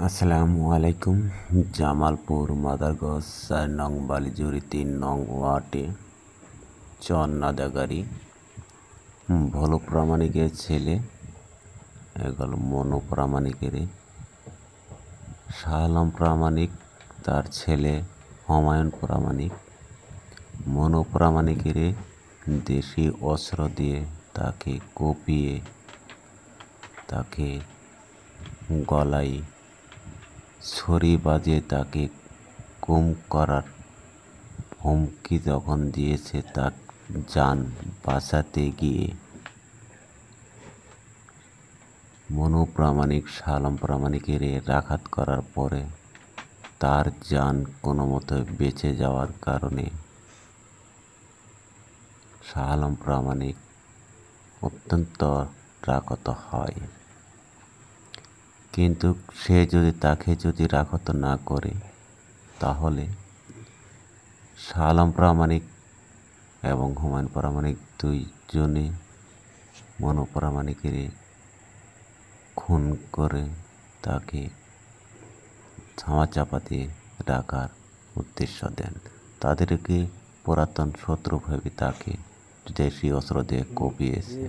আসসালামু আলাইকুম। জামালপুর মাদারগঞ্জ ৪ নং বালিজুরি ৩ নং ওয়ার্ডে চন্নাদাগারি ভোলু প্রামাণিকের ছেলে এগুলো মনু প্রামাণিকের শাহ আলম প্রামাণিক, তার ছেলে হুমায়ুন প্রামাণিক। মনু প্রামাণিকের দেশি অস্ত্র দিয়ে তাকে কুপিয়ে তাকে গলায় ছুরি বাজিয়ে তাকে গুম করার হুমকি যখন দিয়েছে, তার জান বাঁচাতে গিয়ে মনু প্রামাণিক শাহ আলম প্রামাণিকের আঘাত করার পরে তার জান কোনো মতে বেঁচে যাওয়ার কারণে শাহ আলম প্রামাণিক অত্যন্ত রাগত হয়। কিন্তু সে যদি তাকে রাগত না করে, তাহলে শাহ আলম প্রামাণিক এবং হুমায়ুন প্রামাণিক দুইজনে মনু প্রামাণিকের খুন করে তাকে ধামাচাপা দিয়ে রাখার উদ্দেশ্য দেন। তাদেরকে পুরাতন শত্রু ভেবে তাকে দেশি অস্ত্র দিয়ে কুপিয়েছে।